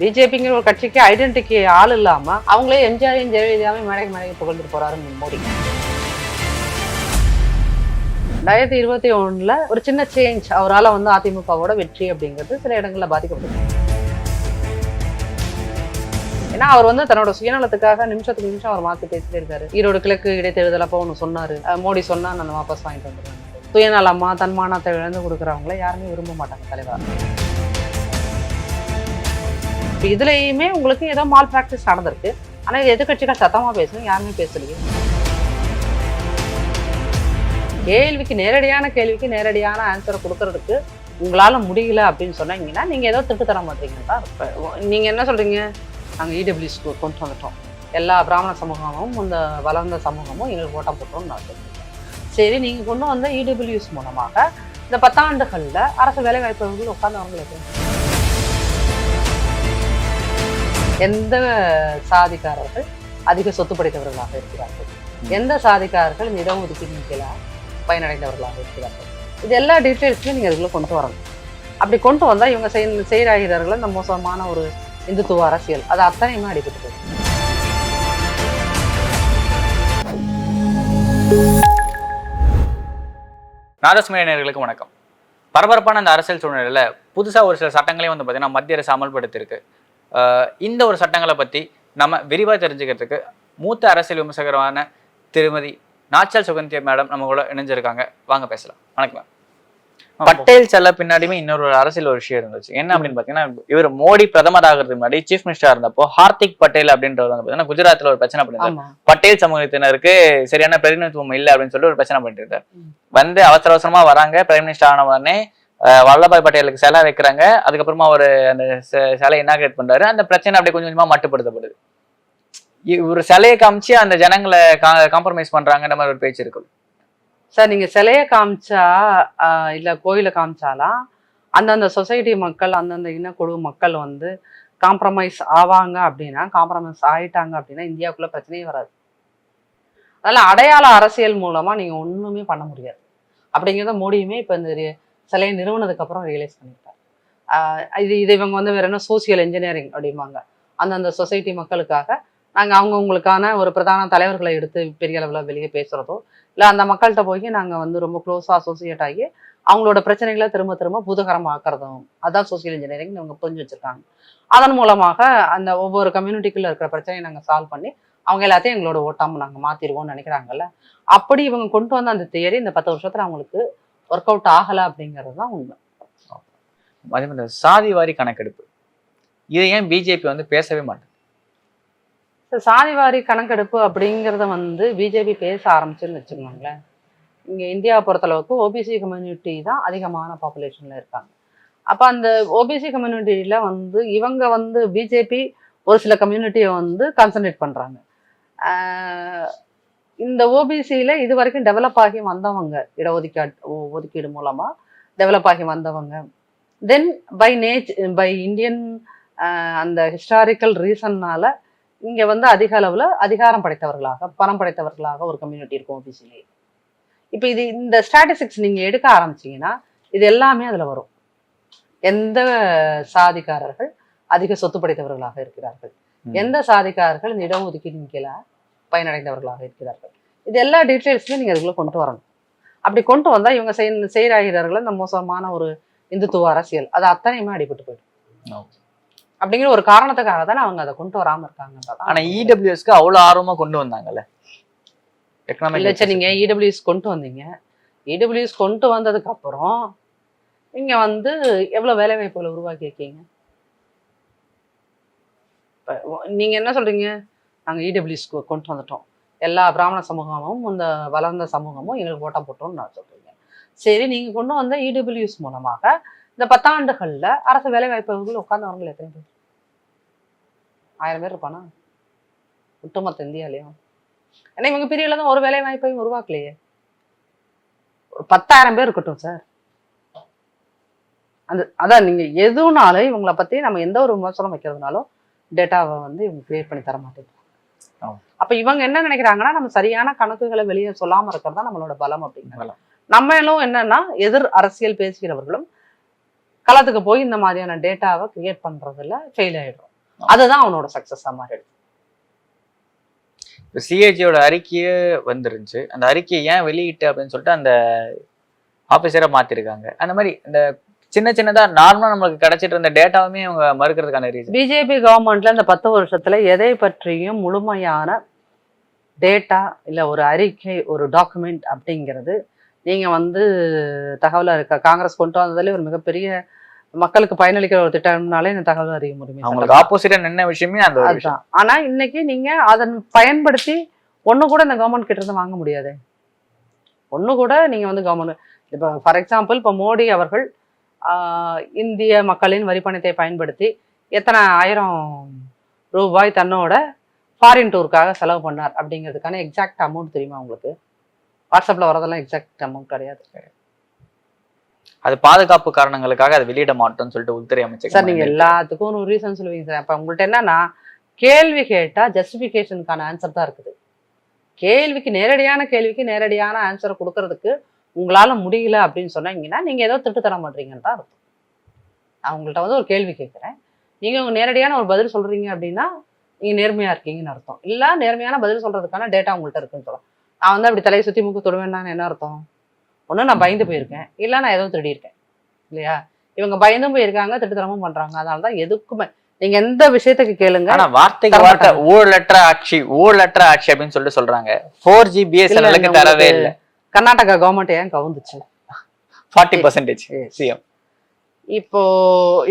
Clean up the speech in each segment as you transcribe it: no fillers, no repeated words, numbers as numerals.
பிஜேபிங்கிற ஒரு கட்சிக்கு ஐடென்டிட்டி ஆள் இல்லாம அவங்களே எம்ஜிஆரையும் ஜெயலலிதாவே மேடைக்கு புகழ்ந்துட்டு போறாரு மோடி. 2021 ஒரு சின்ன சேஞ்ச் அவரால் அதிமுகவோட வெற்றி அப்படிங்கிறது சில இடங்கள்ல பாதிக்கப்பட்டது. ஏன்னா அவர் தன்னோட சுயநலத்துக்காக நிமிஷத்துக்கு நிமிஷம் அவர் மாற்றி பேசிட்டே இருக்காரு. ஈரோடு கிழக்கு இடைத்தேர்தல் அப்போ ஒன்று சொன்னாரு, மோடி சொன்னா நான் வாபஸ் வாங்கிட்டு வந்துடுவேன். சுயநலமா தன்மானத்தை இழந்து கொடுக்குறவங்கள யாருமே விரும்ப மாட்டாங்க தலைவர். இதுலயுமே உங்களுக்கு ஏதோ மால் பிராக்டிஸ் நடந்திருக்கு. ஆனா இது எதிர்கட்சிகள் சத்தமா பேசணும், யாருமே பேசலையே. நேரடியான கேள்விக்கு நேரடியான ஆன்சரை கொடுக்கறதுக்கு உங்களால முடியல அப்படின்னு சொன்னீங்கன்னா நீங்க ஏதோ திட்டு தர மாட்டீங்கன்னு தான். நீங்க என்ன சொல்றீங்க, நாங்க இடபிள்யூஎஸ் கொண்டு வந்துட்டோம், எல்லா பிராமண சமூகமும் இந்த வளர்ந்த சமூகமும் எங்களுக்கு ஓட்டம் போட்டோம்னு நான் சொல்றேன். சரி, நீங்க கொண்டு வந்த இடபிள்யூஎஸ் மூலமாக இந்த 10 ஆண்டுகள்ல அரசு வேலை வாய்ப்புகள் உட்கார்ந்தவங்களுக்கு எந்த சாதிக்காரர்கள் அதிக சொத்து படைத்தவர்களாக இருக்கிறார்கள், எந்த சாதிக்காரர்கள் இந்த இடஒதுக்கீடு பயனடைந்தவர்களாக இருக்கிறார்கள், இது எல்லா டீட்டெயில்ஸுமே நீங்கள் அதுக்குள்ள கொண்டு வரணும். அப்படி கொண்டு வந்தால் இவங்க செய்கிறார்கள் இந்த மோசமான ஒரு இந்துத்துவ அரசியல், அது அத்தனையுமே அடிபட்டு போகுது. நாதஸ்மய நேயர்களுக்கு வணக்கம். பரபரப்பான அந்த அரசியல் சூழ்நிலையில புதுசாக ஒரு சில சட்டங்களையும் பார்த்தீங்கன்னா மத்திய அரசு அமல்படுத்தியிருக்கு. இந்த ஒரு சட்டங்களை பற்றி நம்ம விரிவாக தெரிஞ்சுக்கிறதுக்கு மூத்த அரசியல் விமர்சகரான திருமதி நாச்சல் சுகந்தியா மேடம் நம்ம கூட இணைஞ்சிருக்காங்க. வாங்க பேசலாம். வணக்கம். பட்டேல் செல்ல பின்னாடியுமே இன்னொரு அரசியல் ஒரு விஷயம் இருந்துச்சு. என்ன அப்படின்னு பார்த்தீங்கன்னா, இவர் மோடி பிரதமர் ஆகிறதுக்கு முன்னாடி சீஃப் மினிஸ்டர் இருந்தப்போ ஹார்திக் பட்டேல் அப்படின்றவர் பார்த்தீங்கன்னா குஜராத்தில் ஒரு பிரச்சனை பண்ணிருந்தார். பட்டேல் சமூகத்தினருக்கு சரியான பிரதிநிதித்துவம் இல்லை அப்படின்னு சொல்லிட்டு ஒரு பிரச்சனை பண்ணிட்டு இருக்காரு. அவசர அவசரமா வராங்க. பிரைம் மினிஸ்டர் ஆன உடனே வல்லபாய் பட்டேலுக்கு சிலை வைக்கிறாங்க. அதுக்கப்புறமா அவர் அந்த சிலையை இனாகிரேட் பண்றாரு. அந்த பிரச்சனை அப்படியே கொஞ்சம் கொஞ்சமா மட்டுப்படுத்தப்படுது. ஒரு சிலையை காமிச்சு அந்த ஜனங்களை காம்ப்ரமைஸ் பண்றாங்கன்ற மாதிரி ஒரு பேச்சு இருக்கு சார். நீங்க சிலையை காமிச்சா இல்ல கோயிலை காமிச்சாலாம் அந்தந்த சொசைட்டி மக்கள், அந்தந்த இனக்குழு மக்கள் காம்ப்ரமைஸ் ஆவாங்க அப்படின்னா, காம்ப்ரமைஸ் ஆயிட்டாங்க அப்படின்னா இந்தியாவுக்குள்ள பிரச்சனையே வராது. அதனால அடையாள அரசியல் மூலமா நீங்க ஒண்ணுமே பண்ண முடியாது அப்படிங்கிறத மோடியுமே இப்ப இந்த சிலையை நிறுவனதுக்கு அப்புறம் ரியலைஸ் பண்ணிட்டார். இது இவங்க வேற என்ன சோசியல் இன்ஜினியரிங் அப்படிம்பாங்க. அந்தந்த சொசைட்டி மக்களுக்காக நாங்கள் அவங்கவுங்களுக்கான ஒரு பிரதான தலைவர்களை எடுத்து பெரிய அளவில் வெளியே பேசுகிறதோ, இல்லை அந்த மக்கள்கிட்ட போய் நாங்கள் ரொம்ப க்ளோஸாக அசோசியேட் ஆகி அவங்களோட பிரச்சனைகளை திரும்ப திரும்ப பூதகரமாக்குறதும், அதான் சோசியல் இன்ஜினியரிங் இவங்க புரிஞ்சு வச்சுருக்காங்க. அதன் மூலமாக அந்த ஒவ்வொரு கம்யூனிட்டிக்குள்ளே இருக்கிற பிரச்சனையை நாங்கள் சால்வ் பண்ணி அவங்க எல்லாத்தையும் எங்களோட ஓட்டாமல் நாங்கள் மாற்றிடுவோம்னு நினைக்கிறாங்கல்ல. அப்படி இவங்க கொண்டு வந்த அந்த தியரி இந்த 10 வருஷத்தில் அவங்களுக்கு ஒர்க் அவுட் ஆகலை அப்படிங்கிறது தான் உண்மை. அதே மாதிரி சாதிவாரி கணக்கெடுப்பு, இதை ஏன் பிஜேபி பேசவே மாட்டேன்? சாதிவாரி கணக்கெடுப்பு அப்படிங்கிறத பிஜேபி பேச ஆரம்பிச்சுன்னு வச்சுக்கோங்களேன். இங்கே இந்தியாவை பொறுத்தளவுக்கு ஓபிசி கம்யூனிட்டி தான் அதிகமான பாப்புலேஷன்ல இருக்காங்க. அப்போ அந்த ஓபிசி கம்யூனிட்டியில இவங்க பிஜேபி ஒரு சில கம்யூனிட்டியை கான்சன்ட்ரேட் பண்றாங்க. இந்த ஓபிசியில இது வரைக்கும் டெவலப் ஆகி வந்தவங்க, ஒதுக்கீடு மூலமா டெவலப் ஆகி வந்தவங்க, தென் பை இந்தியன் அந்த ஹிஸ்டாரிக்கல் ரீசன்னால இங்க அதிக அளவுல அதிகாரம் படைத்தவர்களாக, பணம் படைத்தவர்களாக ஒரு கம்யூனிட்டி இருக்கும் ஓபிசிலே. இப்ப இந்த ஸ்டாட்டிஸ்டிக்ஸ் நீங்க எடுக்க ஆரம்பிச்சீங்கன்னா இது எல்லாமே அதுல வரும். எந்த சாதிக்காரர்கள் அதிக சொத்து படைத்தவர்களாக இருக்கிறார்கள், எந்த சாதிக்காரர்கள் இந்த இடஒதுக்கீட்டின் கீழே பயனடைந்தவர்களாக இருக்கிறார்கள், இது எல்லா டீட்டெயில்ஸுமே நீங்க அதுக்குள்ள கொண்டு வரணும். அப்படி கொண்டு வந்தா இவங்க செய்கிறார்கள் இந்த மோசமான ஒரு இந்துத்துவ அரசியல், அது அத்தனையுமே அடிபட்டு போயிடும். அப்படிங்கிற ஒரு காரணத்துக்காக தானே அவங்க அதை கொண்டு வராம இருக்காங்க. ஆனா இடபிள்யூஎஸ்க்கு அவ்வளவு ஆர்வமா கொண்டு வந்தாங்கல்ல. நீங்க இடபிள்யூஎஸ் கொண்டு வந்தீங்க. இடபிள்யூஎஸ் கொண்டு வந்ததுக்கு அப்புறம் நீங்க எவ்வளவு வேலை வாய்ப்புகளை உருவாக்கி இருக்கீங்க. நீங்க என்ன சொல்றீங்க, நாங்க இடபிள்யூஎஸ் கொண்டு வந்துட்டோம், எல்லா பிராமண சமூகமும் இந்த வளர்ந்த சமூகமும் எங்களுக்கு ஓட்டம் போட்டோம்னு நான் சொல்றீங்க. சரி, நீங்க கொண்டு வந்த இடபிள்யூஎஸ் மூலமாக இந்த 10 ஆண்டுகள்ல அரசு வேலை வாய்ப்புகள் உட்கார்ந்தவர்கள் எத்தனை பேர்? 1000 பேர் இருப்பானா ஒட்டுமொத்த இந்தியாலையும்? ஏன்னா இவங்க பிரிவுல தான் ஒரு வேலை வாய்ப்பையும் உருவாக்கலையே. ஒரு 10,000 பேர் இருக்கட்டும் சார். அதான் நீங்க எதுனாலும் இவங்களை பத்தி நம்ம எந்த ஒரு விமர்சனம் வைக்கிறதுனாலும் டேட்டாவை இவங்க கிரியேட் பண்ணி தர மாட்டேங்கிறாங்க. அப்ப இவங்க என்ன நினைக்கிறாங்கன்னா, நம்ம சரியான கணக்குகளை வெளியே சொல்லாம இருக்கிறது தான் நம்மளோட பலம் அப்படிங்கிறாங்க. நம்மளும் என்னன்னா எதிர் அரசியல் பேசுகிறவர்களும் களத்துக்கு போய் இந்த மாதிரியான டேட்டாவை கிரியேட் பண்றதுல ஃபெயில் ஆயிடும். அதுதான் அவனோட சக்சஸா மாறிடுது. இப்போ சிஏஜியோட அறிக்கையே வந்துருந்துச்சு, அந்த அறிக்கையை ஏன் வெளியிட்டு அப்படின்னு சொல்லிட்டு அந்த ஆபீசரை மாத்திருக்காங்க. அந்த மாதிரி இந்த சின்ன சின்னதா நார்மலா நமக்கு கிடைச்சிட்டு இருந்த டேட்டாவுமே அவங்க மறுக்கிறதுக்கான ரீசன். பிஜேபி கவர்மெண்ட்ல இந்த 10 வருஷத்துல எதை பற்றியும் முழுமையான டேட்டா இல்ல ஒரு அறிக்கை, ஒரு டாக்குமெண்ட் அப்படிங்கிறது நீங்க வந்து தகவலா இருக்க காங்கிரஸ் கொண்டு வந்ததுல ஒரு மிகப்பெரிய மக்களுக்கு பயனளிக்கிற ஒரு திட்டம்னாலே இந்த தகவல் அறியும் உரிமை அவங்களுக்கு ஆப்போசிட்டா நின்ன விஷயமே அந்த ஒரு விஷயம். அதுதான். ஆனா இன்னைக்கு நீங்க அதன் பயன்படுத்தி ஒண்ணு கூட இந்த கவர்மெண்ட் கிட்ட இருந்து வாங்க முடியாது. ஒண்ணு கூட நீங்க வந்து கவர்மெண்ட் இப்போ ஃபார் எக்ஸாம்பிள் இப்போ மோடி அவர்கள் இந்திய மக்களின் வரிப்பணத்தை பயன்படுத்தி எத்தனை 1000 ரூபாய் தன்னோட ஃபாரின் டூருக்காக செலவு பண்ணார் அப்படிங்கிறதுக்கான எக்ஸாக்ட் அமௌண்ட் தெரியுமா உங்களுக்கு? வாட்ஸ்அப்ல வரதெல்லாம் எக்ஸாக்ட் அமௌண்ட் கிடையாது. அது பாதுகாப்பு காரணங்களுக்காக அதை வெளியிட மாட்டோம்னு சொல்லிட்டு உள்துறை அமைச்சர் சார் நீங்க எல்லாத்துக்கும் ஒரு ரீசன் சொல்லுவீங்க சார். அப்ப உங்கள்ட்ட என்னன்னா கேள்வி கேட்டா ஜஸ்டிபிகேஷனுக்கான ஆன்சர் தான் இருக்குது. நேரடியான கேள்விக்கு நேரடியான ஆன்சரை கொடுக்கறதுக்கு உங்களால முடியல அப்படின்னு சொன்னீங்கன்னா நீங்க ஏதோ திட்டு தர மாட்டீங்கன்னு தான் அர்த்தம். நான் உங்கள்ட்ட வந்து ஒரு கேள்வி கேட்கிறேன், நீங்க உங்க நேரடியான ஒரு பதில் சொல்றீங்க அப்படின்னா நீங்க நேர்மையா இருக்கீங்கன்னு அர்த்தம். இல்ல நேர்மையான பதில் சொல்றதுக்கான டேட்டா உங்கள்ட்ட இருக்குன்னு சொல்லலாம். நான் வந்து அப்படி தலையை சுத்தி மூக்கு தொடுவேன்னு என்ன அர்த்தம்? ஒண்ணு நான் பயந்து போயிருக்கேன், இல்ல நான் ஏதோ திருடி இருக்கேன் இல்லையா? இவங்க பயந்தும் போயிருக்காங்க, திட்டுத்தனமும் பண்றாங்க. அதனாலதான் எதுக்குமே நீங்க எந்த விஷயத்துக்கு கேளுங்க. ஆனா வார்த்தைக்கு வார்த்தை ஊழலற்ற ஆட்சி அப்படின்னு சொல்லிட்டு சொல்றாங்க. 4G BSNL தரவே இல்லை. கர்நாடகா கவர்மெண்ட் ஏன் கவுந்துச்சு? 40% சிஎம். இப்போ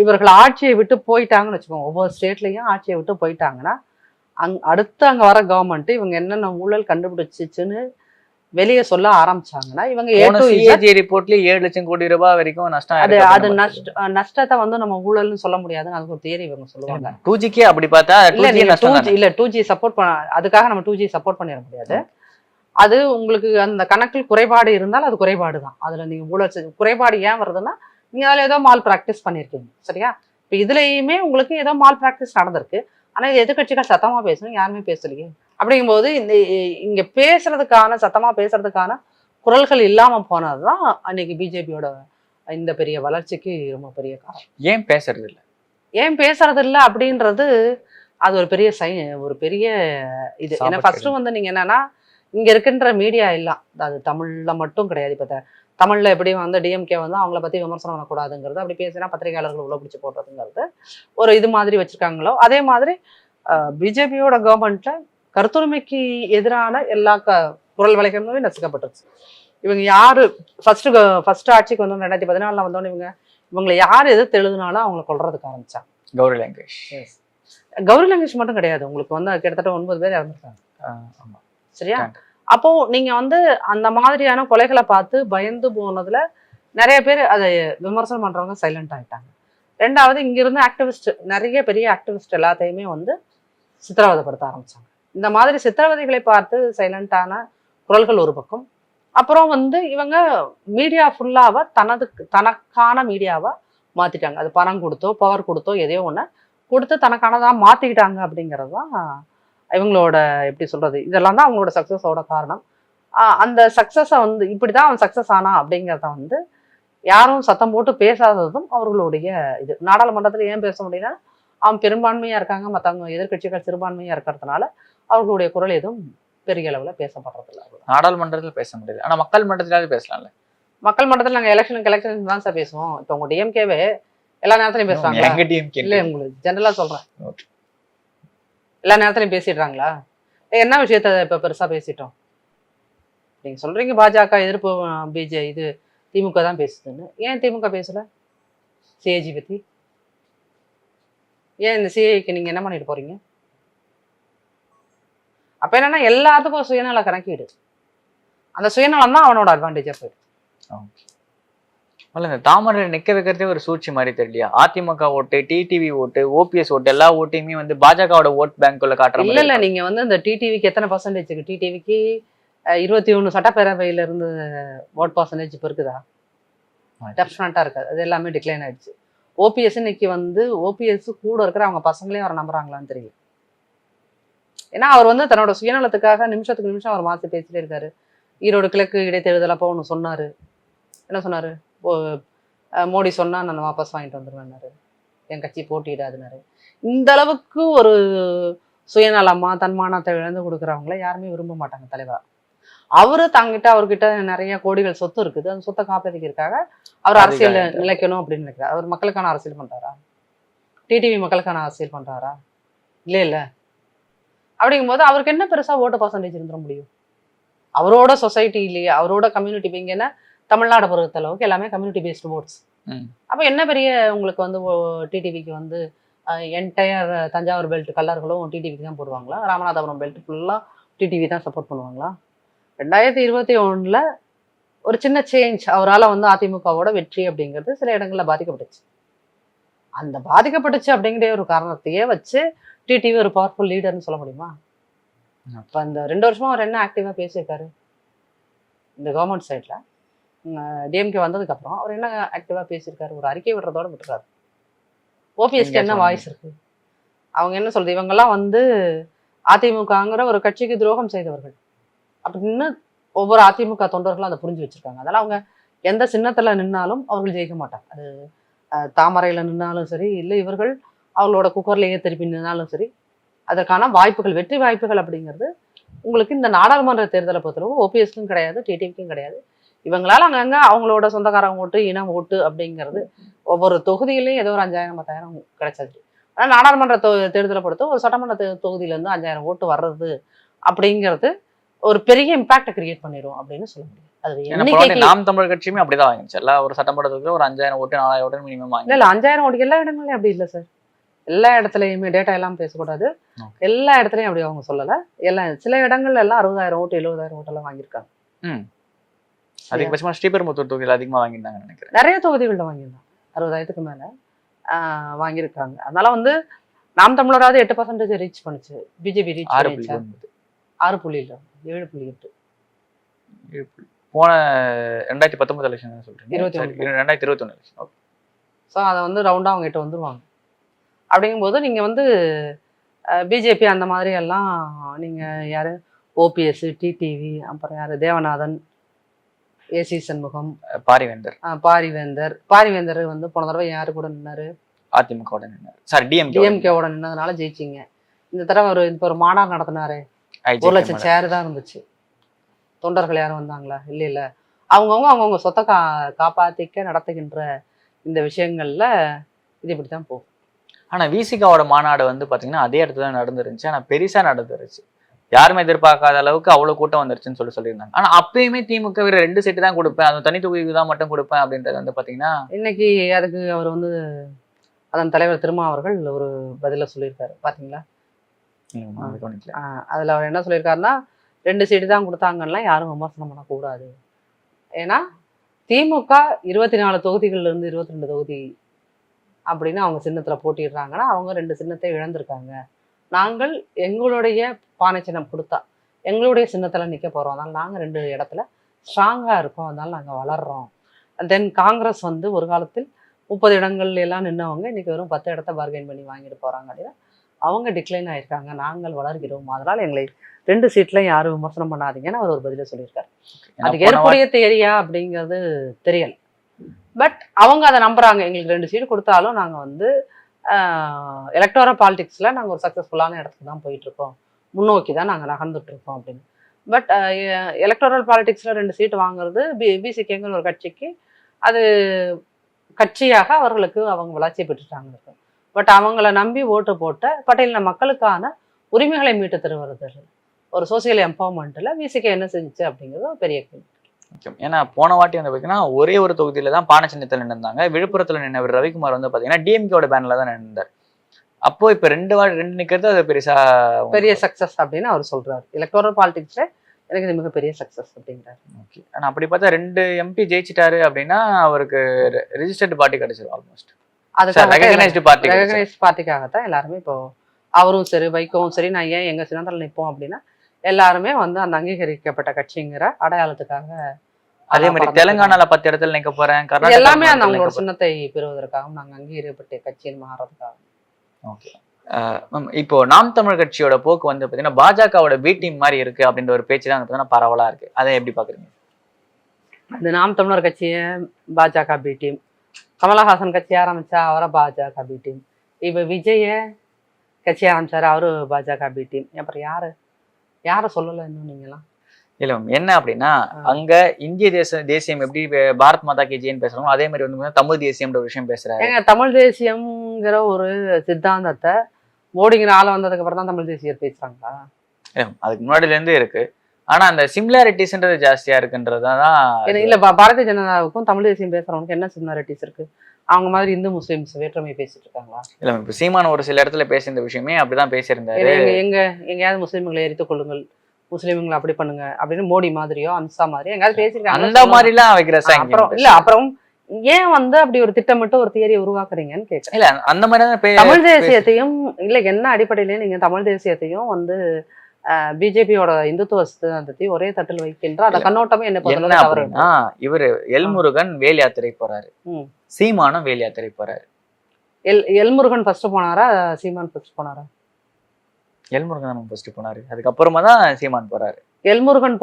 இவர்கள் ஆட்சியை விட்டு போயிட்டாங்கன்னு வச்சுக்கோங்க, ஒவ்வொரு ஸ்டேட்லயும் ஆட்சியை விட்டு போயிட்டாங்கன்னா அடுத்து அங்க வர கவர்மெண்ட் இவங்க என்னென்ன ஊழல் கண்டுபிடிச்சிச்சுன்னு வெளியே சொல்ல ஆரம்பிச்சாங்கன்னா இவங்க ரிப்போர்ட்லயே 7 லட்சம் கோடி ரூபாய் வரைக்கும் நஷ்டம். அது நஷ்டத்தை வந்து நம்ம ஊழல்னு சொல்ல முடியாதுன்னு அதுக்கு ஒரு தியரி இவங்க சொல்லுவாங்க. 2Gக்கே அப்படி பார்த்தா இல்ல 2G சப்போர்ட் பண்ண, அதுக்காக நம்ம 2G சப்போர்ட் பண்ணிட முடியாது. அது உங்களுக்கு அந்த கணக்கில் குறைபாடு இருந்தால் அது குறைபாடு தான். அதுல நீங்க ஊழல் குறைபாடு ஏன் வருதுன்னா நீங்க அதுல ஏதோ மால் பிராக்டிஸ் பண்ணிருக்கீங்க, சரியா? இப்ப இதுலயுமே உங்களுக்கு ஏதோ மால் பிராக்டிஸ் நடந்திருக்கு. ஆனா இது எதிர்கட்சிகள் சத்தமா பேசணும், யாருமே பேசலையே. அப்படிங்கும்போது இந்த இங்க பேசுறதுக்கான சத்தமா பேசுறதுக்கான குரல்கள் இல்லாம போனதுதான் அன்னைக்கு பிஜேபியோட இந்த பெரிய வளர்ச்சிக்கு ரொம்ப பெரிய காரணம். ஏன் பேசுறது இல்லை அப்படின்றது அது ஒரு பெரிய இது. ஏன்னா ஃபர்ஸ்ட் வந்து நீங்க என்னன்னா இங்க இருக்கின்ற மீடியா எல்லாம், அது தமிழ்ல மட்டும் கிடையாது. இப்ப தமிழ்ல எப்படி வந்து டிஎம்கே வந்து அவங்கள பத்தி விமர்சனம் பண்ணக்கூடாதுங்கிறது, அப்படி பேசினா பத்திரிகையாளர்கள் உள்ள பிடிச்சி போடுறதுங்கிறது ஒரு இது மாதிரி வச்சிருக்காங்களோ, அதே மாதிரி பிஜேபியோட கவர்மெண்ட்ல கருத்துரிமைக்கு எதிரான குரல் வலைகளுமே நசுக்கப்பட்டுருச்சு. இவங்க யாரு ஃபர்ஸ்ட் ஆட்சிக்கு வந்தோம் 2014 வந்தோன்னு இவங்களை யார் எதிர்த்து எழுதுனாலும் அவங்களை கொல்றதுக்கு ஆரம்பிச்சாங்க. கௌரி லங்கேஷ் மட்டும் கிடையாது, உங்களுக்கு வந்து கிட்டத்தட்ட 9 பேர் இறந்துருக்காங்க. சரியா? அப்போ நீங்க வந்து அந்த மாதிரியான கொலைகளை பார்த்து பயந்து போனதுல நிறைய பேர் அதை விமர்சனம் பண்றவங்க சைலண்ட் ஆயிட்டாங்க. ரெண்டாவது இங்க இருந்து ஆக்டிவிஸ்ட், நிறைய பெரிய ஆக்டிவிஸ்ட் எல்லாத்தையுமே வந்து சித்திரவதைப்படுத்த ஆரம்பிச்சாங்க. இந்த மாதிரி சித்திரவதைகளை பார்த்து சைலண்டான குரல்கள் ஒரு பக்கம். அப்புறம் வந்து இவங்க மீடியா ஃபுல்லாவ தனக்கான மீடியாவா மாத்திட்டாங்க. அது பணம் கொடுத்தோ பவர் கொடுத்தோ எதையோ ஒண்ணு கொடுத்து தனக்கானதா மாத்திக்கிட்டாங்க. அப்படிங்கிறது தான் இவங்களோட எப்படி சொல்றது, இதெல்லாம் தான் அவங்களோட சக்சஸோட காரணம். அந்த சக்சஸை வந்து இப்படிதான் அவன் சக்சஸ் ஆனா அப்படிங்கிறத வந்து யாரும் சத்தம் போட்டு பேசாததும் அவர்களுடைய இது. நாடாளுமன்றத்துல ஏன் பேச முடியல? அவன் பெரும்பான்மையா இருக்காங்க, மற்றவங்க எதிர்கட்சிகள் சிறுபான்மையா இருக்கிறதுனால அவர்களுடைய குரல் எதுவும் பெரிய அளவுல பேசப்படுறது இல்லை. நாடாளுமன்றத்துல பேச முடியாது, ஆனா மக்கள் மன்றத்திலாவது பேசலாம்ல. மக்கள் மன்றத்துல நாங்க எலெக்ஷன் தான் சார் பேசுவோம். இப்ப உங்க டிஎம்கேவே எல்லா நேரத்திலையும் பேசுவாங்க இல்ல? உங்களுக்கு ஜெனரலா சொல்றேன், எல்லா நேரத்திலையும் பேசிடுறாங்களா? என்ன விஷயத்த இப்ப பெருசா பேசிட்டோம்? நீங்க சொல்றீங்க பாஜக எதிர்ப்பு இது திமுக தான் பேசுதுன்னு. ஏன் திமுக பேசல சிஏஜி பத்தி? ஏன் இந்த சிஏக்கு நீங்க என்ன பண்ணிட்டு போறீங்க? அப்ப என்னன்னா எல்லாத்துக்கும் சுயநல கணக்கீடு. அந்த சுயநலம் தான் அவனோட அட்வான்டேஜா போயிடுது. இந்த தாமரை நிக்க வைக்கிறதே ஒரு சூழ்ச்சி மாதிரி தெரியலையா? அதிமுக ஓட்டு, டிடிவி ஓட்டு, ஓபிஎஸ் ஓட்டு, எல்லா ஓட்டையுமே வந்து பாஜகவோட ஓட் பேங்க்குள்ள காட்டுற இல்ல. நீங்க வந்து இந்த டிடிவிக்கு எத்தனை பர்சன்டேஜ் இருக்கு? டிடிவிக்கு 21 சட்டப்பேரவையில இருந்து ஓட் பர்சன்டேஜ் இப்ப இருக்குதா? டெஃபினட்டா இருக்காது. அது எல்லாமே டிக்ளைன் ஆயிடுச்சு. ஓபிஎஸ் இன்னைக்கு வந்து ஓபிஎஸ் கூட இருக்கிற அவங்க பசங்களையும் அவரை நம்புறாங்களான்னு தெரியல. ஏன்னா அவர் வந்து தன்னோட சுயநலத்துக்காக நிமிஷத்துக்கு நிமிஷம் அவர் மாற்றி பேசிட்டே இருக்காரு. ஈரோடு கிழக்கு இடைத்தேர்தல் அப்போ ஒன்று சொன்னாரு. என்ன சொன்னாரு? மோடி சொன்னா நான் வாபஸ் வாங்கிட்டு வந்துருவேன்னாரு. என் கட்சி போட்டியிடாதுனாரு. இந்த அளவுக்கு ஒரு சுயநலமா தன்மானத்தை இழந்து கொடுக்குறவங்கள யாருமே விரும்ப மாட்டாங்க தலைவரா. அவரு தங்கிட்ட அவர்கிட்ட நிறைய கோடிகள் சொத்து இருக்குது. அந்த சொத்தை காப்பாத்திக்கிறதுக்காக அவர் அரசியல் நிலைக்கணும் அப்படின்னு நினைக்கிறார். அவர் மக்களுக்கான அரசியல் பண்றாரா? டிடிவி மக்களுக்கான அரசியல் பண்றாரா? இல்ல இல்ல. அப்படிங்கும்போது அவருக்கு என்ன பெருசா ஓட்டு பர்சன்டேஜ் இருந்துட முடியும்? அவரோட சொசைட்டிலேயே அவரோட கம்யூனிட்டி இங்கன்னா தமிழ்நாடு பொறுத்தளவுக்கு எல்லாமே கம்யூனிட்டி பேஸ்டு ஓட்ஸ். அப்ப என்ன பெரிய உங்களுக்கு வந்து டிடிவிக்கு வந்து என்டையர் தஞ்சாவூர் பெல்ட் கல்லர்களும் டிடிவிக்கு தான் போடுவாங்களா? ராமநாதபுரம் பெல்ட் ஃபுல்லா டிடிவி தான் சப்போர்ட் பண்ணுவாங்களா? 2021 ஒரு சின்ன சேஞ்ச் அவரால் வந்து அதிமுகவோட வெற்றி அப்படிங்கிறது சில இடங்கள்ல பாதிக்கப்பட்டுச்சு. அந்த பாதிக்கப்பட்டுச்சு அப்படிங்கிற ஒரு காரணத்தையே வச்சு டிடிவி ஒரு பவர்ஃபுல் லீடர்னு சொல்ல முடியுமா? அப்ப அந்த 2 வருஷமா அவர் என்ன ஆக்டிவா பேசியிருக்காரு இந்த கவர்மெண்ட் சைட்ல? டிஎம்கே வந்ததுக்கு அப்புறம் அவர் என்ன ஆக்டிவா பேசியிருக்காரு? ஒரு அறிக்கை விடுறதோட விட்டுறாரு. ஓபிஎஸ்க்கு என்ன வாய்ஸ் இருக்கு? அவங்க என்ன சொல்றது, இவங்கெல்லாம் வந்து அதிமுகங்கிற ஒரு கட்சிக்கு துரோகம் செய்தவர்கள் அப்படின்னு ஒவ்வொரு அதிமுக தொண்டர்களும் அதை புரிஞ்சு வச்சிருக்காங்க. அதனால அவங்க எந்த சின்னத்துல நின்னாலும் அவர்கள் ஜெயிக்க மாட்டாங்க. அது தாமரையில நின்னாலும் சரி, இல்லை இவர்கள் அவங்களோட குக்கர்லேயே திருப்பி நின்னாலும் சரி, அதற்கான வாய்ப்புகள், வெற்றி வாய்ப்புகள் அப்படிங்கிறது உங்களுக்கு இந்த நாடாளுமன்ற தேர்தலை பொறுத்தளவு ஓபிஎஸ்க்கும் கிடையாது, டிடிவிக்கும் கிடையாது. இவங்களால அங்கங்க அவங்களோட சொந்தக்காரங்க ஓட்டு, இனம் ஓட்டு அப்படிங்கிறது ஒவ்வொரு தொகுதியிலையும் ஏதோ ஒரு 5000 10,000 கிடைச்சது. ஆனால் நாடாளுமன்ற தேர்தலை பொறுத்த ஒரு சட்டமன்ற தொகுதியிலேருந்து 5000 ஓட்டு வர்றது அப்படிங்கிறது ஒரு பெரிய இம்பாக்டை கிரியேட் பண்ணிடும் அப்படின்னு சொல்ல முடியும். அது நாம் தமிழர் கட்சியுமே அப்படிதான் வாங்கிச்சு. எல்லாம் ஒரு சட்டமன்றத்துக்கு ஒரு 5000 ஓட்டு 4000 ஓட்டு மினிமம் வாங்கி. இல்ல 5000 ஓட்டு எல்லா இடங்களையும் அப்படி இல்லை சார். எல்லா இடத்துலையுமே டேட்டா எல்லாம் பேசக்கூடாது. எல்லா இடத்துலையும் அப்படி அவங்க சொல்லலை. எல்லாம் சில இடங்கள்ல எல்லாம் 60,000 ஓட்டு 70,000 ஓட்டெல்லாம் வாங்கியிருக்காங்க. அதிகபட்சமா ஸ்ரீபெரும்புத்தூர் தொகுதியில் அதிகமாக வாங்கியிருந்தாங்கன்னு நினைக்கிறேன். நிறைய தொகுதிகள்ல வாங்கியிருந்தாங்க. 60,000க்கு மேல வாங்கியிருக்காங்க. அதனால வந்து நாம் தமிழராவது 8% ரீச் பண்ணுச்சு. பிஜேபி ரீச் 6.7.8 போன 2019 எலெக்ஷன் சொல்றீங்க. 2021 எலெக்ஷன். ஓகே. ஸோ அதை வந்து ரவுண்டா அவங்க கிட்ட வந்துருவாங்க. அப்படிங்கும்போது நீங்க வந்து பிஜேபி அந்த மாதிரி எல்லாம் நீங்க யாரு ஓபிஎஸ், டிடிவி, அப்புறம் யாரு தேவநாதன், ஏசி சண்முகம், பாரிவேந்தர் வந்து போன தடவை யாரு கூட நின்னாரு? அதிமுக நின்னாரு. சாரி டிஎம்கேவோட நின்னதுனால ஜெயிச்சிங்க. இந்த தடவை இப்போ ஒரு மாநாடு நடத்தினாரு. 1,00,000 சேர் தான் இருந்துச்சு. தொண்டர்கள் யாரும் வந்தாங்களா? இல்ல. அவங்கவுங்க சொத்தை காப்பாத்திக்க நடத்துகின்ற இந்த விஷயங்கள்ல இது இப்படித்தான் போகும். ஆனா விசிகாவோட மாநாடு வந்து பாத்தீங்கன்னா அதே இடத்துல நடந்துருந்துச்சு. ஆனா பெருசா நடந்துருச்சு. யாருமே எதிர்பார்க்காத அளவுக்கு அவ்வளவு கூட்டம் வந்துருச்சுன்னு சொல்லியிருந்தாங்க. ஆனா அப்பயுமே திமுக வேற 2 சீட்டு தான் கொடுப்பேன், அது தனி தொகுதிக்கு தான் மட்டும் கொடுப்பேன் அப்படின்றது வந்து பாத்தீங்கன்னா இன்னைக்கு அதுக்கு அவர் வந்து அதன் தலைவர் திருமா அவர்கள் ஒரு பதில சொல்லியிருக்காரு பாத்தீங்களா? அதுல அவர் என்ன சொல்லியிருக்காருன்னா 2 சீட்டு தான் கொடுத்தாங்கன்னா யாரும் விமர்சனம் பண்ணக்கூடாது. ஏன்னா திமுக 24 தொகுதிகள்ல இருந்து 22 தொகுதி அப்படின்னு அவங்க சின்னத்துல போட்டிடுறாங்கன்னா அவங்க 2 சின்னத்தை இழந்திருக்காங்க. நாங்கள் எங்களுடைய பானை சின்னம் கொடுத்தா எங்களுடைய சின்னத்துல நிக்க போறோம். அதனால நாங்க 2 இடத்துல ஸ்ட்ராங்கா இருக்கோம். அதனால நாங்க வளர்றோம். தென் காங்கிரஸ் வந்து ஒரு காலத்தில் 30 இடங்கள்ல எல்லாம் நின்னவங்க இன்னைக்கு வெறும் 10 இடத்த பார்கெயின் பண்ணி வாங்கிட்டு போறாங்க அப்படின்னா அவங்க டிக்ளைன் ஆயிருக்காங்க. நாங்கள் வளர்கிறோம். அதனால எங்களை 2 சீட்ல யாரும் விமர்சனம் பண்ணாதீங்கன்னு அவர் ஒரு பதில சொல்லியிருக்காரு. அதுக்கு ஏற்புடைய தேரியா அப்படிங்கிறது தெரியல. பட் அவங்க அதை நம்புறாங்க. எங்களுக்கு 2 சீட்டு கொடுத்தாலும் நாங்க வந்து எலக்டோரல் பாலிடிக்ஸ்ல நாங்கள் ஒரு சக்ஸஸ்ஃபுல்லான இடத்துக்கு தான் போயிட்டு இருக்கோம், முன்னோக்கி தான் நாங்கள் நகர்ந்துட்டு இருக்கோம் அப்படின்னு. பட் எலக்டோரல் பாலிடிக்ஸ்ல 2 சீட்டு வாங்குறது பிசிகேங்கிற ஒரு கட்சிக்கு அது கட்சியாக அவர்களுக்கு அவங்க வளர்ச்சி பெற்றுட்டாங்க. பட் அவங்கள நம்பி ஓட்டு போட்ட பட்டியலின மக்களுக்கான உரிமைகளை மீட்டு தருவது ஒரு சோசியல் எம்பவர்மெண்ட்ல விசிகே என்ன செஞ்சுச்சு அப்படிங்கிறது ஒரு பெரிய கேள்வி. ஏன்னா போன வாட்டி வந்து பாத்தீங்கன்னா ஒரே ஒரு தொகுதியில தான் பானை சின்னத்தில் நின்றாங்க. விழுப்புரத்துல நின்னவர் ரவிக்குமார் வந்து பாத்தீங்கன்னா டிஎம்கேவோட பேனர்ல தான் நின்றார். அப்போ இப்ப 2 நிக்கிறது அது பெரிய சக்சஸ் அப்படின்னு அவர் சொல்றாரு. எலக்டோரல் பாலிடிக்ஸ்ல எனக்கு இது மிகப்பெரிய சக்சஸ் அப்படிங்கிறாரு. ஓகே. ஆனா அப்படி பார்த்தா 2 எம்பி ஜெயிச்சிட்டாரு அப்படின்னா அவருக்கு ரெஜிஸ்டர்டு பார்ட்டி கிடைச்சிடும். ஆல்மோஸ்ட் ரெகனைஸ்டு பார்ட்டிக்காகத்தான் எல்லாருமே இப்போ அவரும் சரி வைக்கவும் சரி நான் ஏன் எங்க சின்னத்தில் நிற்போம் அப்படின்னா எல்லாருமே வந்து அந்த அங்கீகரிக்கப்பட்ட கட்சிங்கிற அடையாளத்துக்காக. அதே மாதிரி தெலுங்கானால 10 இடத்துல நிக்க போறேன், எல்லாமே அந்த அவங்களோட சின்னத்தை பெறுவதற்காகவும் நாங்க அங்கீகரிக்கப்பட்ட கட்சியின் மாறதுக்காக. ஓகே. இப்போ நாம் தமிழர் கட்சியோட போக்கு வந்து பாத்தீங்கன்னா பாஜகவோட பி டீம் மாதிரி இருக்கு அப்படின்ற ஒரு பேச்சு தான் பாத்தீங்கன்னா பரவலா இருக்கு. அதை எப்படி பாக்குறீங்க? அது நாம் தமிழர் கட்சிய பாஜக பி டீம், கமலஹாசன் கட்சி ஆரம்பிச்சா அவரை பாஜக பி டீம், இப்ப விஜய கட்சி ஆரம்பிச்சாரு, அவரு பாஜக பி டீம். அப்புறம் யாரை சொல்லல இன்னும் நீங்கலாம்? இல்ல என்ன அப்படின்னா அங்க இந்திய தேசியம் எப்படி பாரத் மாதா கி ஜெயின்னு பேசுறாங்க, அதே மாதிரி வந்து தமிழ் தேசியம்ன்ற ஒரு விஷயம் பேசுறாரு. ஏங்க தமிழ் தேசியம்ங்கிற ஒரு சித்தாந்தத்தை மோடிங்கிற ஆள வந்ததுக்கு அப்புறம் தான் தமிழ் தேசியர் பேசுறாங்களா? அதுக்கு முன்னாடில இருந்து இருக்கு. ஆனா அந்த சிமிலாரிட்டிஸ்ன்றது ஜாஸ்தியா இருக்குன்றதான். இல்ல பாரதிய ஜனதாவுக்கும் தமிழ் தேசியம் பேசுறவனுக்கு என்ன சிமிலாரிட்டிஸ் இருக்கு? அவங்க மாதிரி இந்து முஸ்லிம்ஸ் வேற்றுமை பேசிட்டு இருக்காங்களா? இல்ல இப்ப சீமான் ஒரு சில இடத்துல பேசியிருந்த விஷயமே அப்படிதான் பேசியிருந்தாரு. எங்கேயாவது முஸ்லிம்களை எரித்துக் கொள்ளுங்கள், முஸ்லிம்களை அப்படி பண்ணுங்க அப்படின்னு மோடி மாதிரியோ அம்சா மாதிரியோ எங்கேயாவது பேசிருக்காங்க. அந்த மாதிரி எல்லாம் வைக்கிற அப்புறம் ஏன் வந்து அப்படி ஒரு திட்டமிட்டு ஒரு தியரியை உருவாக்குறீங்கன்னு கேட்க. இல்ல அந்த மாதிரி தமிழ் தேசியத்தையும் இல்ல என்ன அடிப்படையில நீங்க தமிழ் தேசியத்தையும் வந்து பிஜேபியோட இந்துத்துவ சித்தாந்தத்தையும் ஒரே தட்டில் வைக்கின்ற அந்த கண்ணோட்டமே என்ன அப்படின்னா, இவரு எல்முருகன் வேல் யாத்திரை போறாரு, சீமானும் வேல் யாத்திரை போறாரு. எல்முருகன் ஃபர்ஸ்ட் போனாரா சீமான் ஃபர்ஸ்ட் போனாரா? எல்முருகன் ஃபர்ஸ்ட் போனாரு, அதுக்கப்புறமா தான் சீமான் போறாரு. எல்முருகன்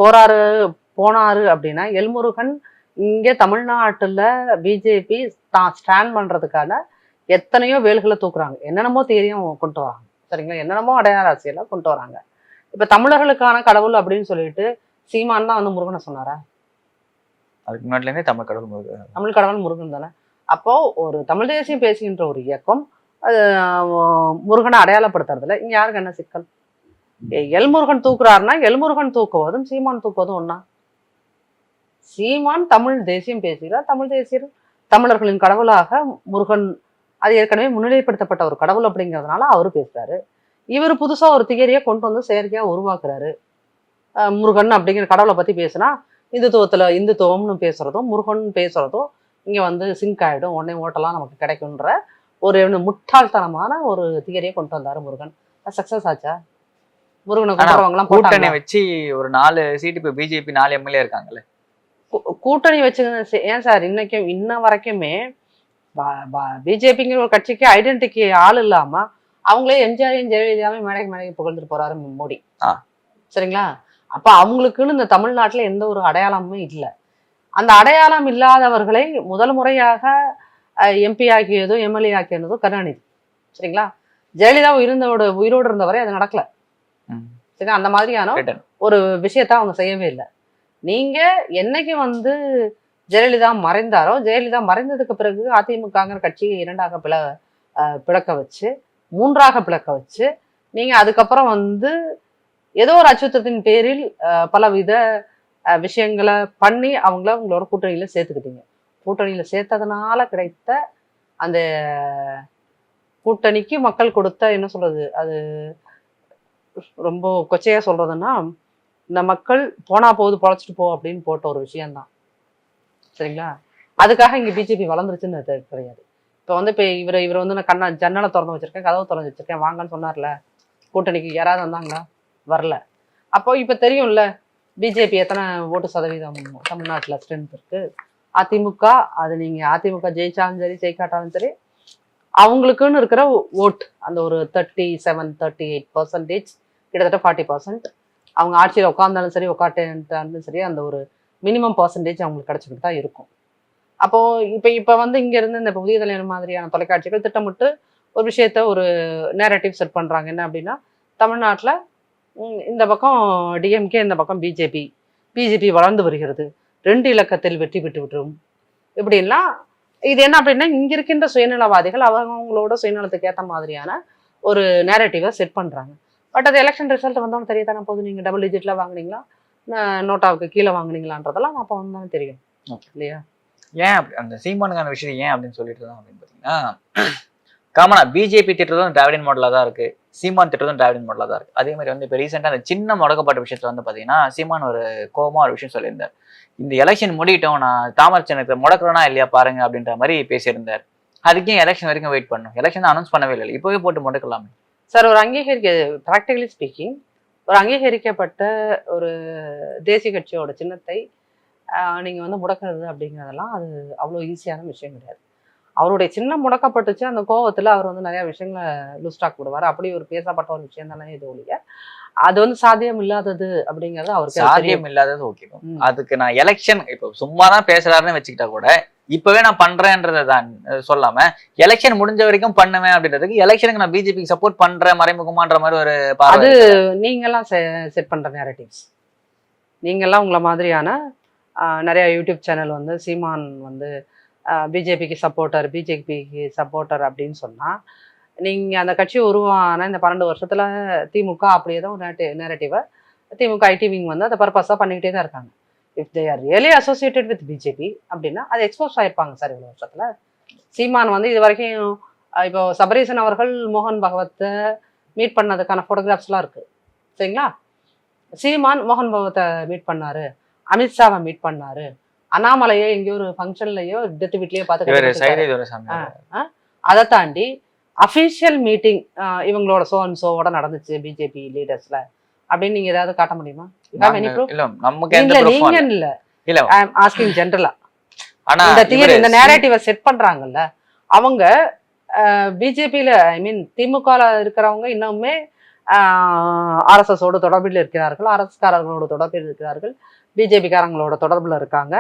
போனாரு அப்படின்னா எல்முருகன் இங்க தமிழ்நாட்டுல பிஜேபி தான் ஸ்டாண்ட் பண்றதுக்கான எத்தனையோ வேல்களை தூக்குறாங்க, என்னென்னமோ தேரியும் கொண்டு வராங்க. சரிங்களா? என்னென்னமோ அடையாள அரசியல கொண்டு வராங்க. இப்ப தமிழர்களுக்கான கடவுள் அப்படின்னு சொல்லிட்டு சீமான் தான் வந்து முருகனை சொன்னாரா? அதுக்கு முன்னாடில இருந்தே தமிழ் கடவுள் முருகன் தானே. அப்போ ஒரு தமிழ் தேசியம் பேசுகின்ற ஒரு இயக்கம் அது முருகனை அடையாளப்படுத்துறதுல இங்க யாருக்கு என்ன சிக்கல்? எல்முருகன் தூக்குறாருன்னா எல்முருகன் தூக்குவதும் சீமான் தூக்குவதும் ஒன்னா? சீமான் தமிழ் தேசியம் பேசுகிறார், தமிழ் தேசியர் தமிழர்களின் கடவுளாக முருகன் அது ஏற்கனவே முன்னிலைப்படுத்தப்பட்ட ஒரு கடவுள் அப்படிங்கிறதுனால அவரு பேசுறாரு. இவர் புதுசா ஒரு தியரியை கொண்டு வந்து செயற்கையா உருவாக்குறாரு. முருகன் அப்படிங்கிற கடவுளை பத்தி பேசுனா இந்துத்துவம்னு பேசுறதும் முருகன் பேசுறதும் இங்க வந்து சிங்க் ஆயிடும், உடனே ஓட்டெல்லாம் நமக்கு கிடைக்கும்ன்ற ஒரு முட்டாள்தனமான ஒரு தியரியை கொண்டு வந்தாரு முருகன். சக்சஸ் ஆச்சா? முருகனை கொண்டுறவங்க கூட்டணி வச்சு ஒரு 4 சீட்டு இப்ப பிஜேபி 4 எம்எல்ஏ இருக்காங்கல்ல. கூட்டணி வச்சு ஏன் சார் இன்ன வரைக்குமே பிஜேபிங்கிற ஒரு கட்சிக்கு ஐடென்டிட்டி ஆள் இல்லாம அவங்களே எம்ஜிஆரையும் ஜெயலலிதாவையும் மேடைக்கு புகழ்ந்துட்டு போறாரு மோடி. சரிங்களா? அப்ப அவங்களுக்குன்னு இந்த தமிழ்நாட்டுல எந்த ஒரு அடையாளமுமே இல்லை. அந்த அடையாளம் இல்லாதவர்களை முதல் முறையாக எம்பி ஆக்கியதோ எம்எல்ஏ ஆக்கியதோ கருணாநிதி. சரிங்களா? ஜெயலலிதா உயிரோடு இருந்தவரை அது நடக்கல. சரிங்களா? அந்த மாதிரியான ஒரு விஷயத்த அவங்க செய்யவே இல்லை. நீங்க என்னைக்கு வந்து ஜெயலலிதா மறைந்தாரோ, ஜெயலலிதா மறைந்ததுக்கு பிறகு அதிமுகங்கிற கட்சியை 2ஆக பிளக்க வச்சு 3ஆக பிளக்க வச்சு நீங்க அதுக்கப்புறம் வந்து ஏதோ ஒரு அச்சுறுத்தத்தின் பேரில் பலவித விஷயங்களை பண்ணி உங்களோட கூட்டணியில சேர்த்துக்கிட்டீங்க. கூட்டணியில சேர்த்ததுனால கிடைத்த அந்த கூட்டணிக்கு மக்கள் கொடுத்த என்ன சொல்றது, அது ரொம்ப கொச்சையா சொல்றதுன்னா இந்த மக்கள் போனா போகுது பொழைச்சிட்டு போ அப்படின்னு போட்ட ஒரு விஷயம்தான். சரிங்களா? அதுக்காக இங்க பிஜேபி வளர்ந்துருச்சுன்னு கிடையாது. இப்போ வந்து இப்போ இவர் வந்து நான் ஜன்னலை திறந்து வச்சிருக்கேன், கதவை திறந்து வச்சிருக்கேன், வாங்கன்னு சொன்னார்ல, கூட்டணிக்கு யாராவது வந்தாங்களா? வரல. அப்போ இப்போ தெரியும்ல பிஜேபி எத்தனை ஓட்டு சதவீதம் தமிழ்நாட்டில் ஸ்ட்ரென்த் இருக்கு. அதிமுக அது நீங்க அதிமுக ஜெயிச்சாலும் சரி ஜெயிக்காட்டாலும் சரி அவங்களுக்குன்னு இருக்கிற ஓட் அந்த ஒரு 37-38% கிட்டத்தட்ட 40% அவங்க ஆட்சியில் உட்காந்தாலும் சரி உட்காட்டாலும் சரி அந்த ஒரு மினிமம் பர்சன்டேஜ் அவங்களுக்கு கிடைச்சிக்கிட்டு தான் இருக்கும். அப்போ இப்போ வந்து இங்க இருந்து இந்த புதிய தலைவர் மாதிரியான தொலைக்காட்சிகள் திட்டமிட்டு ஒரு விஷயத்த ஒரு நேரட்டிவ் செட் பண்றாங்க. என்ன அப்படின்னா தமிழ்நாட்டுல இந்த பக்கம் டிஎம்கே, இந்த பக்கம் பிஜேபி வளர்ந்து வருகிறது, 2 இலக்கத்தில் வெற்றி பெற்று விட்டுரும் இப்படின்லாம். இது என்ன அப்படின்னா இங்க இருக்கின்ற சுயநலவாதிகள் அவங்களோட சுயநலத்துக்கு ஏற்ற மாதிரியான ஒரு நேரட்டிவை செட் பண்றாங்க. பட் அது எலெக்ஷன் ரிசல்ட் வந்தோன்னு தெரியத்தானே போது. நீங்க டபுள் டிஜிட்ல வாங்கினீங்களா, நோட்டாவுக்கு கீழே வாங்கினீங்களான்றதெல்லாம் அப்போ வந்து தெரியும் இல்லையா? ஏன் அந்த சீமானுக்கான விஷயம் ஏன் அப்படின்னு சொல்லிட்டு தான் அப்படின்னு பார்த்தீங்கன்னா, காமனா பிஜேபி திட்டத்தும் டிராவிடன் மாடலாக தான் இருக்கு, சீமான் திட்டத்தும் டிராவிடன் மாடலாக தான் இருக்கு. அதே மாதிரி வந்து இப்போ ரீசெண்டாக அந்த சின்ன முடக்கப்பட்ட விஷயத்துல வந்து பார்த்தீங்கன்னா சீமான் ஒரு கோபமா ஒரு விஷயம் சொல்லியிருந்தார். இந்த எலெக்ஷன் முடிட்டோம், நான் தாமரை சின்னத்தை முடக்கிறோன்னா இல்லையா பாருங்க அப்படின்ற மாதிரி பேசியிருந்தார். அதுக்கே எலெக்ஷன் வரைக்கும் வெயிட் பண்ணணும், எலெக்ஷன் அனௌன்ஸ் பண்ணவே இல்லை, இப்போவே போட்டு முடக்கலாமே சார். ஒரு ப்ராக்டிகலி ஸ்பீக்கிங் ஒரு அங்கீகரிக்கப்பட்ட ஒரு தேசிய கட்சியோட சின்னத்தை நீங்க வந்து முடக்கிறது அப்படிங்கிறதெல்லாம் அது அவ்வளோ ஈஸியான விஷயம் கிடையாது. அவருடைய சின்னம் முடக்கப்பட்டுச்சு, அந்த கோவத்துல அவர் வந்து நிறைய விஷயங்களை லூஸ் டாக் விடுவார். அப்படி ஒரு பேசப்பட்ட ஒரு விஷயம் தானே இது ஒழிய அது வந்து சாத்தியம் இல்லாதது அப்படிங்கிறது அவருக்கு சாத்தியம் இல்லாதது. ஓகே, அதுக்கு நான் எலெக்ஷன் இப்போ சும்மா தான் பேசுறாருன்னு வச்சுக்கிட்டா கூட இப்பவே நான் பண்றேன்றதை தான் சொல்லாம எலெக்ஷன் முடிஞ்ச வரைக்கும் பண்ணுவேன் அப்படின்றதுக்கு எலெக்ஷனுக்கு நான் பிஜேபிக்கு சப்போர்ட் பண்றேன் மறைமுகமான்ற மாதிரி ஒரு அது நீங்கெல்லாம் செட் பண்ற நேரட்டிவ்ஸ். நீங்கெல்லாம் உங்களை மாதிரியான நிறைய யூடியூப் சேனல் வந்து சீமான் வந்து பிஜேபிக்கு சப்போர்ட்டர் அப்படின்னு சொன்னா, நீங்க அந்த கட்சி உருவான இந்த 12 வருஷத்துல திமுக அப்படியே தான் ஒரு நேரட்டிவை திமுக ஐடி விங் வந்து அதை பர்பஸா பண்ணிக்கிட்டே தான் இருக்காங்க. If they are really associated with BJP அப்படின்னா அது எக்ஸ்போஸ் ஆயிருப்பாங்க சார் இவ்வளவு வருஷத்துல. சீமான் வந்து இது வரைக்கும் இப்போ சபரீசன் அவர்கள் மோகன் பகவத்தை மீட் பண்ணதுக்கான போட்டோகிராஃப்ஸ்லாம் இருக்கு சரிங்களா. சீமான் மோகன் பகவத்தை மீட் பண்ணாரு, அமித்ஷாவை மீட் பண்ணாரு, அண்ணாமலையோ எங்கேயோ ஒரு ஃபங்க்ஷன்லயோ டெத் வீட்லயோ பார்த்து. அதை தாண்டி அஃபீஷியல் மீட்டிங் இவங்களோட சோவோட நடந்துச்சு பிஜேபி லீடர்ஸ்ல அப்படின்னு நீங்க ஏதாவது காட்ட முடியுமா? நீங்க இல்ல ஆஸ்கிங் ஜெனரலா இந்த தியரி இந்த நேரேட்டிவை செட் பண்றாங்கல்ல அவங்க பிஜேபியில ஐ மீன் திமுகல இருக்கிறவங்க இன்னுமே ஆர்எஸ்எஸ் ஓட தொடர்பில் இருக்கிறார்கள், ஆர்எஸ் காரர்களோட தொடர்பில் இருக்கிறார்கள், பிஜேபி காரங்களோட தொடர்புல இருக்காங்க.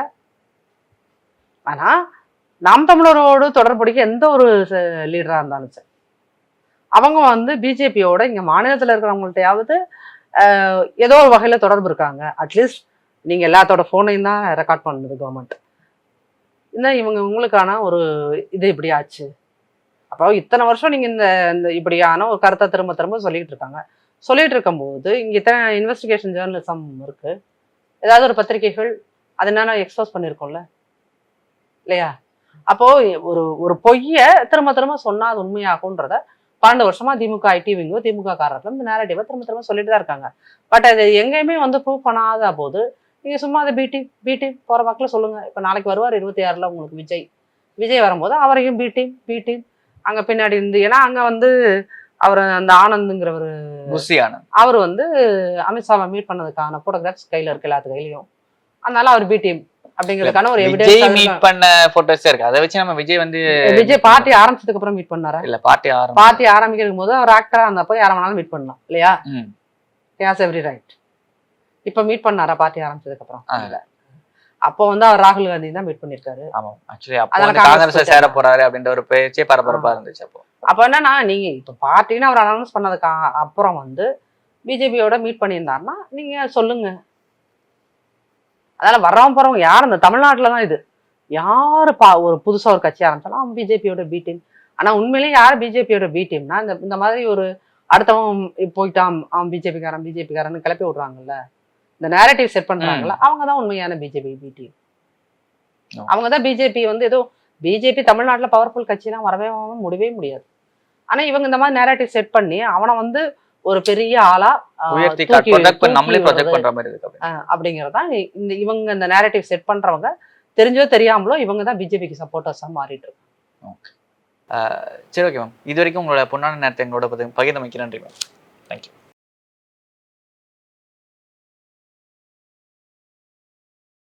ஆனா நாம் தமிழரோடு தொடர்புடைய எந்த ஒரு லீடரா இருந்தாலும் சரி அவங்க வந்து பிஜேபியோட இங்க மாநிலத்துல இருக்கிறவங்கள்ட்டையாவது ஏதோ ஒரு வகையில தொடர்பு இருக்காங்க. அட்லீஸ்ட் நீங்க எல்லாத்தோட போனையும் தான் ரெக்கார்ட் பண்ணுது கவர்மெண்ட். இன்னும் உங்களுக்கான ஒரு இது இப்படி ஆச்சு. அப்போ இத்தனை வருஷம் நீங்க இந்த இப்படியான ஒரு கருத்தை திரும்ப திரும்ப சொல்லிட்டு இருக்காங்க. சொல்லிட்டு இருக்கும்போது இங்க இத்தனை இன்வெஸ்டிகேஷன் ஜேர்னலிசம் இருக்கு, ஏதாவது ஒரு பத்திரிகைகள் அது என்னன்னா எக்ஸ்போஸ் பண்ணிருக்கோம்ல இல்லையா. அப்போ ஒரு பொய்ய திரும்ப திரும்ப சொன்னா அது உண்மையாகும்ன்றத 12 வருஷமா திமுக ஐடி விங்கோ திமுக காரர்களும் இந்த நேரடிவை திரும்ப திரும்ப சொல்லிட்டு தான் இருக்காங்க. பட் அது எங்கேயுமே வந்து ப்ரூவ் பண்ணாத போது நீங்க சும்மா அதை பிடி போற வாக்குல சொல்லுங்க. இப்ப நாளைக்கு வருவார் 26ல உங்களுக்கு விஜய் வரும்போது அவரையும் பிடி அங்க பின்னாடி இருந்து, ஏன்னா அங்க வந்து அவர் அந்த ஆனந்துங்கிறவர் அவர் வந்து அமித்ஷாவை மீட் பண்ணதுக்கான போட்டோகிராஃப்ஸ் கையில இருக்கு எல்லாத்து கையிலையும். அதனால அவர் பிடி அப்படிங்கிறதுக்கான ஒரு எவிடன்ஸ் மீட் பண்ண போட்டோஸ் இருக்கு. அதை வச்சு நம்ம விஜய் பார்ட்டி ஆரம்பிச்சதுக்கு அப்புறம் மீட் பண்ணாரா? இல்ல பார்ட்டி ஆரம்பிக்கும் போது அவர் ஆக்டரா இருந்தப்போ யார வேணாலும் மீட் பண்ணலாம் இல்லையா. Has every right. இப்ப மீட் பண்ணாரா பார்ட்டி ஆரம்பிச்சதுக்கு அப்புறம்? இல்ல. அப்போ வந்து அவர் ராகுல் காந்தி தான் மீட் பண்ணிருக்காரு. ஆமா ஆக்சுவலி அப்போ காங்கிரஸ் சேர போறாரு அப்படின்ற ஒரு பேச்சே பரபரப்பா இருந்துச்சு. அப்போ என்னன்னா நீங்க இப்ப பார்ட்டின்னு அவர் அனௌன்ஸ் பண்ணதுக்கு அப்புறம் வந்து பிஜேபியோட மீட் பண்ணியிருந்தாருன்னா நீங்க சொல்லுங்க. அதனால வர்றவங்க போறவங்க யார் இந்த தமிழ்நாட்டுலதான் இது யாரு ஒரு புதுசா ஒரு கட்சி ஆரம்பிச்சாலும் அவன் பிஜேபியோட பி டீம். ஆனா உண்மையிலேயே யார் பிஜேபியோட பி டீம்னா இந்த மாதிரி ஒரு அடுத்தவன் போயிட்டான் அவன் பிஜேபிக்காரன்னு கிளப்பி விடுறாங்கல்ல, இந்த நேரட்டிவ் செட் பண்றாங்கல்ல, அவங்கதான் உண்மையான பிஜேபி பி டீம். அவங்கதான் பிஜேபி வந்து ஏதோ பிஜேபி தமிழ்நாட்டுல பவர்ஃபுல் கட்சிலாம் வரவே முடியவே முடியாது. ஆனா இவங்க இந்த மாதிரி நேரட்டிவ் செட் பண்ணி அவனை வந்து ஒரு பெரிய ஆளா அப்படிங்கறதான் இவங்க இந்த நேரட்டிவ் செட் பண்றவங்க தெரிஞ்சோ தெரியாமலோ இவங்க தான் பிஜேபிக்கு சப்போர்ட்டர்ஸா மாறிட்டு இருக்காங்க. சரி ஓகே மேம், இது வரைக்கும் உங்களோட பொன்னான நேரத்தை எங்களோட பகிர்ந்தமைக்கு நன்றி மேம். தேங்க்யூ.